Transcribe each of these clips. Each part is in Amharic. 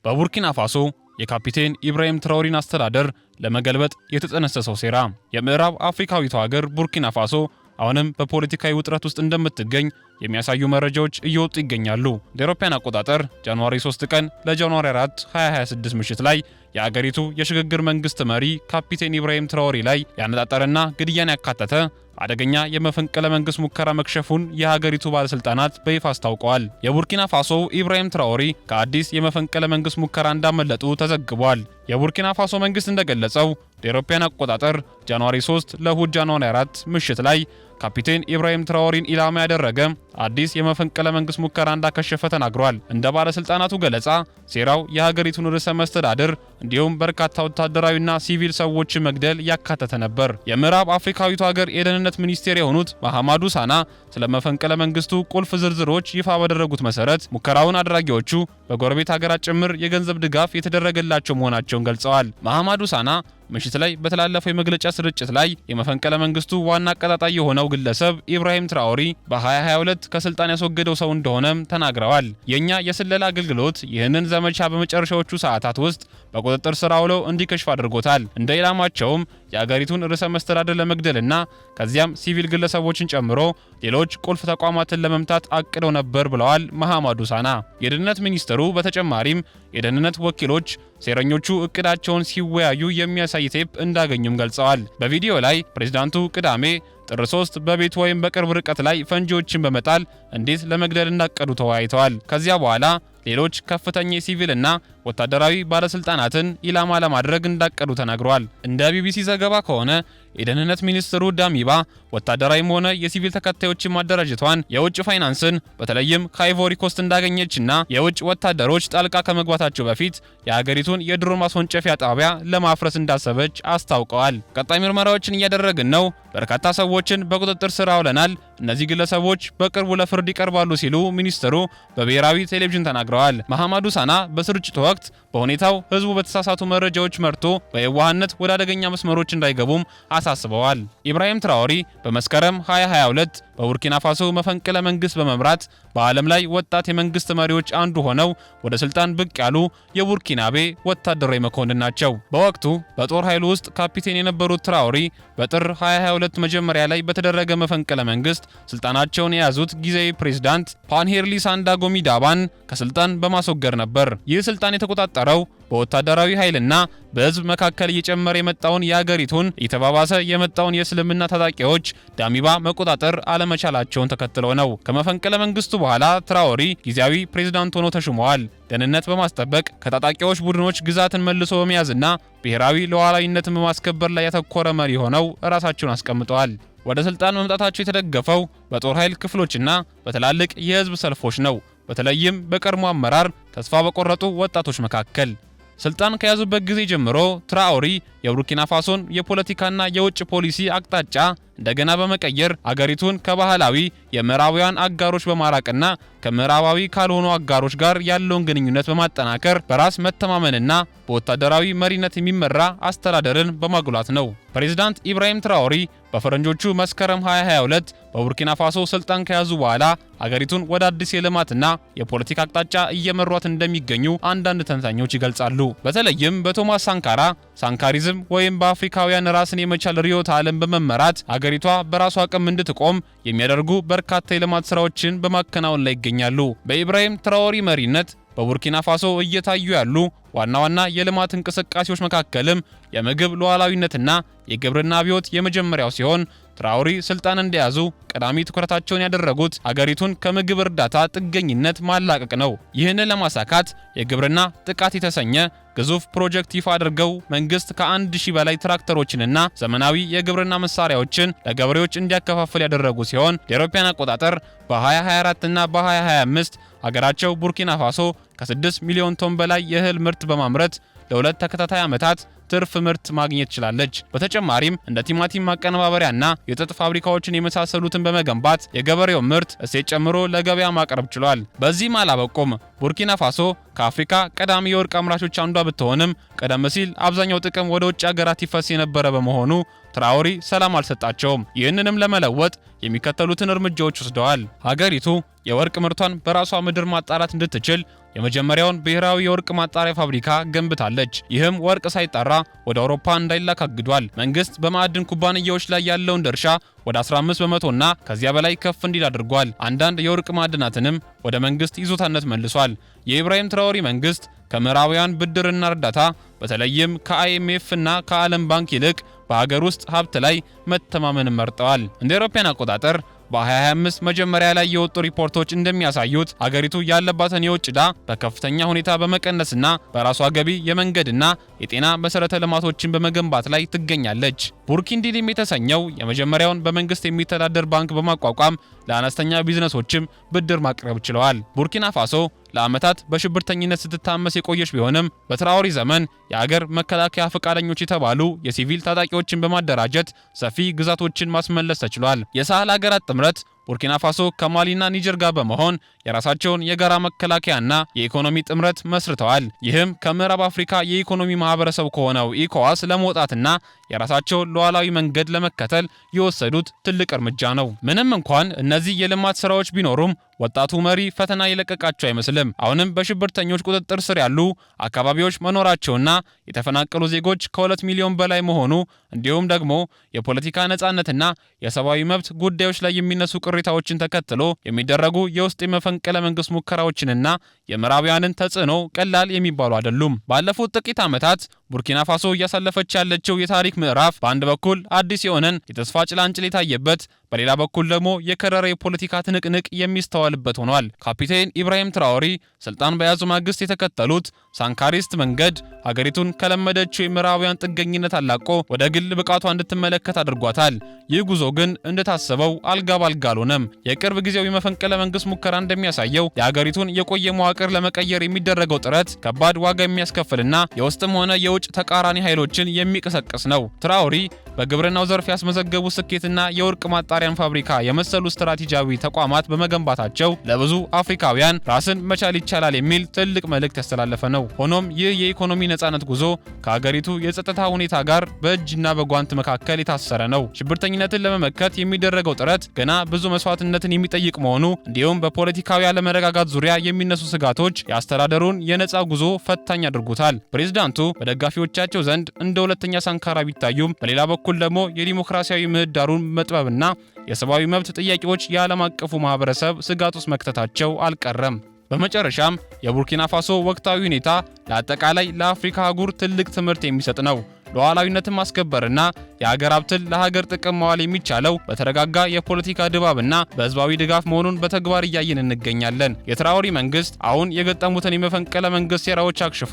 በቡርኪና ፋሶ የካፒቴን ኢብራሂም ትራኦሬን አስተዳደር ለመገልበጥ የተጠነሰሰው ሴራ። የምዕራብ አፍሪካዊቷ ሀገር ቡርኪና ፋሶ አሁንም በፖለቲካዊ ውጥረት ውስጥ እንደምትገኝ የሚያሳዩ መረጃዎች እየወጡ ይገኛሉ። ለአውሮፓውያን አቆጣጠር ጃንዋሪ 3 ቀን ለጃንዋሪ 4 2026 ምሽት ላይ የአገሪቱ የሽግግር መንግስት መሪ ካፒቴን ኢብራሂም ትራኦሬ ላይ ያነጣጠረና ግድያን ያካተተ አደገኛ የመፈንቅለ መንግስት ሙከራ መክሸፉን የሀገሪቱ ባለስልጣናት በይፋ አስታውቀዋል። የቡርኪና ፋሶ ኢብራሂም ትራኦሬ ከአዲስ የመፈንቅለ መንግስት ሙከራ እንዳመለጡ ተዘግቧል። የቡርኪና ፋሶ መንግስት እንደገለጸው ለአውሮፓውያን አቆጣጠር ጃንዋሪ 3 ለእሁድ ጃንዋሪ 4 ምሽት ላይ ካፒቴን ኢብራሂም ትራኦሬን ኢላማ ያደረገ አዲስ የመፈንቅለ መንግስት ሙከራ እንዳከሸፈ ተናግሯል። እንደ ባለስልጣናቱ ገለጻ ሴራው የሀገሪቱን ርዕሰ መስተዳድር እንዲሁም በርካታ ወታደራዊና ሲቪል ሰዎችን መግደል ያካተተ ነበር። የምዕራብ አፍሪካዊቱ ሀገር የደህንነት ሚኒስቴር የሆኑት መሐማዱ ሳና ስለ መፈንቅለ መንግስቱ ቁልፍ ዝርዝሮች ይፋ ባደረጉት መሰረት ሙከራውን አድራጊዎቹ በጎረቤት ሀገራት ጭምር የገንዘብ ድጋፍ የተደረገላቸው መሆናቸውን ገልጸዋል። መሐማዱ ሳና ምሽት ላይ በተላለፈው የመግለጫ ስርጭት ላይ የመፈንቅለ መንግስቱ ዋና አቀጣጣይ የሆነው ግለሰብ ኢብራሂም ትራኦሬ በ2022 ከስልጣን ያስወገደው ሰው እንደሆነም ተናግረዋል። የኛ የስለላ አገልግሎት ይህንን ዘመቻ በመጨረሻዎቹ ሰዓታት ውስጥ በቁጥጥር ስር አውለው እንዲከሽፍ አድርጎታል። እንደ ኢላማቸውም የአገሪቱን ርዕሰ መስተዳድር ለመግደልና ከዚያም ሲቪል ግለሰቦችን ጨምሮ ሌሎች ቁልፍ ተቋማትን ለመምታት አቅደው ነበር ብለዋል መሐማዱ ሳና። የደህንነት ሚኒስትሩ በተጨማሪም የደህንነት ወኪሎች ሴረኞቹ እቅዳቸውን ሲወያዩ የሚያሳይ ቴፕ እንዳገኙም ገልጸዋል። በቪዲዮ ላይ ፕሬዝዳንቱ ቅዳሜ ጥር 3 በቤት ወይም በቅርብ ርቀት ላይ ፈንጂዎችን በመጣል እንዴት ለመግደል እንዳቀዱ ተወያይተዋል። ከዚያ በኋላ ሌሎች ከፍተኛ ሲቪልና ወታደራዊ ባለስልጣናትን ኢላማ ለማድረግ እንዳቀዱ ተናግረዋል። እንደ ቢቢሲ ዘገባ ከሆነ የደህንነት ሚኒስትሩ ዳሚባ ወታደራዊም ሆነ የሲቪል ተከታዮችን ማደራጀቷን የውጭ ፋይናንስን በተለይም ከአይቮሪ ኮስት እንዳገኘችና የውጭ ወታደሮች ጣልቃ ከመግባታቸው በፊት የሀገሪቱን የድሮን ማስወንጨፊያ ጣቢያ ለማፍረስ እንዳሰበች አስታውቀዋል። ቀጣይ ምርመራዎችን እያደረግን ነው፣ በርካታ ሰዎችን በቁጥጥር ስር አውለናል፣ እነዚህ ግለሰቦች በቅርቡ ለፍርድ ይቀርባሉ ሲሉ ሚኒስትሩ በብሔራዊ ቴሌቪዥን ተናግረዋል። መሐማዱ ሳና በስርጭቱ ወቅት በሁኔታው ህዝቡ በተሳሳቱ መረጃዎች መርቶ በየዋህነት ወደ አደገኛ መስመሮች እንዳይገቡም አሳስበዋል። ኢብራሂም ትራኦሬ በመስከረም 2022 በቡርኪና ፋሶ መፈንቅለ መንግስት በመምራት በዓለም ላይ ወጣት የመንግስት መሪዎች አንዱ ሆነው ወደ ስልጣን ብቅ ያሉ የቡርኪናቤ ወታደራዊ መኮንን ናቸው። በወቅቱ በጦር ኃይሉ ውስጥ ካፒቴን የነበሩት ትራኦሬ በጥር 2022 መጀመሪያ ላይ በተደረገ መፈንቅለ መንግስት ስልጣናቸውን የያዙት ጊዜያዊ ፕሬዝዳንት ፓንሄርሊ ሳንዳጎሚ ዳባን ከስልጣን በማስወገድ ነበር። ይህ ስልጣን የተቆጣጠረው በወታደራዊ ኃይልና በህዝብ መካከል እየጨመረ የመጣውን የአገሪቱን እየተባባሰ የመጣውን የእስልምና ታጣቂዎች ዳሚባ መቆጣጠር አለመቻላቸውን ተከትሎ ነው። ከመፈንቅለ መንግስቱ በኋላ ትራኦሬ ጊዜያዊ ፕሬዝዳንት ሆነው ተሹመዋል። ደህንነት በማስጠበቅ ከታጣቂዎች ቡድኖች ግዛትን መልሶ በመያዝና ብሔራዊ ሉዓላዊነትን በማስከበር ላይ ያተኮረ መሪ ሆነው ራሳቸውን አስቀምጠዋል። ወደ ስልጣን መምጣታቸው የተደገፈው በጦር ኃይል ክፍሎችና በትላልቅ የህዝብ ሰልፎች ነው። በተለይም በቀድሞ አመራር ተስፋ በቆረጡ ወጣቶች መካከል። ስልጣን ከያዙበት ጊዜ ጀምሮ ትራኦሬ የቡርኪና ፋሶን የፖለቲካና የውጭ ፖሊሲ አቅጣጫ እንደገና በመቀየር አገሪቱን ከባህላዊ የምዕራባውያን አጋሮች በማራቅና ከምዕራባዊ ካልሆኑ አጋሮች ጋር ያለውን ግንኙነት በማጠናከር በራስ መተማመንና በወታደራዊ መሪነት የሚመራ አስተዳደርን በማጉላት ነው። ፕሬዝዳንት ኢብራሂም ትራኦሬ በፈረንጆቹ መስከረም 2022 በቡርኪና ፋሶ ስልጣን ከያዙ በኋላ አገሪቱን ወደ አዲስ የልማትና የፖለቲካ አቅጣጫ እየመሯት እንደሚገኙ አንዳንድ ተንታኞች ይገልጻሉ። በተለይም በቶማስ ሳንካራ ሳንካሪዝም ወይም በአፍሪካውያን ራስን የመቻል ርዕዮተ ዓለም በመመራት አገሪቷ በራሷ አቅም እንድትቆም የሚያደርጉ በርካታ የልማት ስራዎችን በማከናወን ላይ ይገኛሉ። በኢብራሂም ትራኦሬ መሪነት በቡርኪና ፋሶ እየታዩ ያሉ ዋና ዋና የልማት እንቅስቃሴዎች መካከልም የምግብ ሉዓላዊነትና የግብርና አብዮት የመጀመሪያው ሲሆን ትራኦሬ ስልጣን እንደያዙ ቀዳሚ ትኩረታቸውን ያደረጉት አገሪቱን ከምግብ እርዳታ ጥገኝነት ማላቀቅ ነው። ይህንን ለማሳካት የግብርና ጥቃት የተሰኘ ግዙፍ ፕሮጀክት ይፋ አድርገው መንግስት ከ1000 በላይ ትራክተሮችንና ዘመናዊ የግብርና መሳሪያዎችን ለገበሬዎች እንዲያከፋፍል ያደረጉ ሲሆን ለአውሮፓውያን አቆጣጠር በ2024 እና በ2025 አገራቸው ቡርኪና ፋሶ ከ6 ሚሊዮን ቶን በላይ የእህል ምርት በማምረት ለሁለት ተከታታይ ዓመታት ትርፍ ምርት ማግኘት ችላለች። በተጨማሪም እንደ ቲማቲም ማቀነባበሪያና የጥጥ ፋብሪካዎችን የመሳሰሉትን በመገንባት የገበሬው ምርት እሴት ጨምሮ ለገበያ ማቅረብ ችሏል። በዚህም አላበቁም። ቡርኪና ፋሶ ከአፍሪካ ቀዳሚ የወርቅ አምራቾች አንዷ ብትሆንም ቀደም ሲል አብዛኛው ጥቅም ወደ ውጭ ሀገራት ይፈስ የነበረ በመሆኑ ትራኦሬ ሰላም አልሰጣቸውም። ይህንንም ለመለወጥ የሚከተሉትን እርምጃዎች ወስደዋል። ሀገሪቱ የወርቅ ምርቷን በራሷ ምድር ማጣራት እንድትችል የመጀመሪያውን ብሔራዊ የወርቅ ማጣሪያ ፋብሪካ ገንብታለች። ይህም ወርቅ ሳይጣራ ወደ አውሮፓ እንዳይላክ አግዷል። መንግስት በማዕድን ኩባንያዎች ላይ ያለውን ድርሻ ወደ 15 በመቶና ከዚያ በላይ ከፍ እንዲል አድርጓል። አንዳንድ የወርቅ ማዕድናትንም ወደ መንግስት ይዞታነት መልሷል። የኢብራሂም ትራኦሬ መንግስት ከምዕራባውያን ብድርና እርዳታ በተለይም ከአይኤምኤፍ እና ከዓለም ባንክ ይልቅ በሀገር ውስጥ ሀብት ላይ መተማመን መርጠዋል። እንደ አውሮፓውያን አቆጣጠር በ2025 መጀመሪያ ላይ የወጡ ሪፖርቶች እንደሚያሳዩት አገሪቱ ያለባትን የውጭ ዕዳ በከፍተኛ ሁኔታ በመቀነስና በራሷ ገቢ የመንገድና የጤና መሰረተ ልማቶችን በመገንባት ላይ ትገኛለች። ቡርኪንዲሊም የተሰኘው የመጀመሪያውን በመንግስት የሚተዳደር ባንክ በማቋቋም ለአነስተኛ ቢዝነሶችም ብድር ማቅረብ ችለዋል። ቡርኪና ፋሶ ለዓመታት በሽብርተኝነት ስትታመስ የቆየች ቢሆንም በትራኦሬ ዘመን የአገር መከላከያ ፈቃደኞች የተባሉ የሲቪል ታጣቂዎችን በማደራጀት ሰፊ ግዛቶችን ማስመለስ ተችሏል። የሳህል ሀገራት ጥምረት ቡርኪና ፋሶ ከማሊና ኒጀር ጋር በመሆን የራሳቸውን የጋራ መከላከያና የኢኮኖሚ ጥምረት መስርተዋል። ይህም ከምዕራብ አፍሪካ የኢኮኖሚ ማህበረሰብ ከሆነው ኢኮዋስ ለመውጣትና የራሳቸውን ሉዓላዊ መንገድ ለመከተል የወሰዱት ትልቅ እርምጃ ነው። ምንም እንኳን እነዚህ የልማት ስራዎች ቢኖሩም ወጣቱ መሪ ፈተና የለቀቃቸው አይመስልም። አሁንም በሽብርተኞች ቁጥጥር ስር ያሉ አካባቢዎች መኖራቸውና የተፈናቀሉ ዜጎች ከ2 ሚሊዮን በላይ መሆኑ እንዲሁም ደግሞ የፖለቲካ ነጻነትና የሰብአዊ መብት ጉዳዮች ላይ የሚነሱ ቅሬታዎችን ተከትሎ የሚደረጉ የውስጥ የመፈንቅለ መንግስት ሙከራዎችንና የምዕራባውያንን ተጽዕኖ ቀላል የሚባሉ አይደሉም። ባለፉት ጥቂት ዓመታት ቡርኪና ፋሶ እያሳለፈች ያለችው የታሪክ ምዕራፍ በአንድ በኩል አዲስ የሆነን የተስፋ ጭላንጭል የታየበት፣ በሌላ በኩል ደግሞ የከረረ የፖለቲካ ትንቅንቅ የሚስተዋልበት ሆኗል። ካፒቴን ኢብራሂም ትራኦሬ ስልጣን በያዙ ማግስት የተከተሉት ሳንካሪስት መንገድ ሀገሪቱን ከለመደችው የምዕራባውያን ጥገኝነት አላቆ ወደ ግል ብቃቷ እንድትመለከት አድርጓታል። ይህ ጉዞ ግን እንደታሰበው አልጋ ባልጋ አልሆነም። የቅርብ ጊዜው የመፈንቅለ መንግስት ሙከራ እንደሚያሳየው የሀገሪቱን የቆየ መዋቅር ለመቀየር የሚደረገው ጥረት ከባድ ዋጋ የሚያስከፍልና የውስጥም ሆነ የውጭ ተቃራኒ ኃይሎችን የሚቀሰቅስ ነው። ትራኦሬ በግብርናው ዘርፍ ያስመዘገቡ ስኬትና የወርቅ ማጣሪያን ፋብሪካ የመሰሉ ስትራቴጂያዊ ተቋማት በመገንባታቸው ለብዙ አፍሪካውያን ራስን መቻል ይቻላል የሚል ትልቅ መልእክት ያስተላለፈ ነው። ሆኖም ይህ የኢኮኖሚ ነጻነት ጉዞ ከሀገሪቱ የጸጥታ ሁኔታ ጋር በእጅና በጓንት መካከል የታሰረ ነው። ሽብርተኝነትን ለመመከት የሚደረገው ጥረት ገና ብዙ መስዋዕትነትን የሚጠይቅ መሆኑ እንዲሁም በፖለቲካዊ አለመረጋጋት ዙሪያ የሚነሱ ስጋቶች የአስተዳደሩን የነጻ ጉዞ ፈታኝ አድርጎታል። ፕሬዝዳንቱ በደጋፊዎቻቸው ዘንድ እንደ ሁለተኛ ሳንካራ ቢታዩም በሌላ በኩል ደግሞ የዲሞክራሲያዊ ምህዳሩን መጥበብና የሰብአዊ መብት ጥያቄዎች የዓለም አቀፉ ማህበረሰብ ስጋት ውስጥ መክተታቸው አልቀረም። በመጨረሻም የቡርኪና ፋሶ ወቅታዊ ሁኔታ ለአጠቃላይ ለአፍሪካ አህጉር ትልቅ ትምህርት የሚሰጥ ነው። ሉዓላዊነትን ማስከበርና የሀገር ሀብትን ለሀገር ጥቅም መዋል የሚቻለው በተረጋጋ የፖለቲካ ድባብና በህዝባዊ ድጋፍ መሆኑን በተግባር እያየን እንገኛለን። የትራኦሬ መንግስት አሁን የገጠሙትን የመፈንቅለ መንግስት ሴራዎች አክሽፎ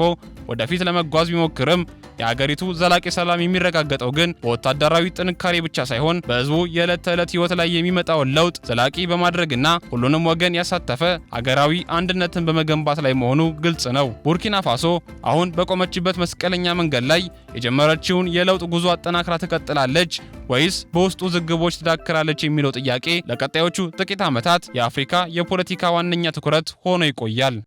ወደፊት ለመጓዝ ቢሞክርም የሀገሪቱ ዘላቂ ሰላም የሚረጋገጠው ግን በወታደራዊ ጥንካሬ ብቻ ሳይሆን በህዝቡ የዕለት ተዕለት ህይወት ላይ የሚመጣውን ለውጥ ዘላቂ በማድረግና ሁሉንም ወገን ያሳተፈ ሀገራዊ አንድነትን በመገንባት ላይ መሆኑ ግልጽ ነው። ቡርኪና ፋሶ አሁን በቆመችበት መስቀለኛ መንገድ ላይ የጀመረችውን የለውጥ ጉዞ አጠናክራ ትቀጥላለች ወይስ በውስጡ ዝግቦች ትዳክራለች የሚለው ጥያቄ ለቀጣዮቹ ጥቂት ዓመታት የአፍሪካ የፖለቲካ ዋነኛ ትኩረት ሆኖ ይቆያል።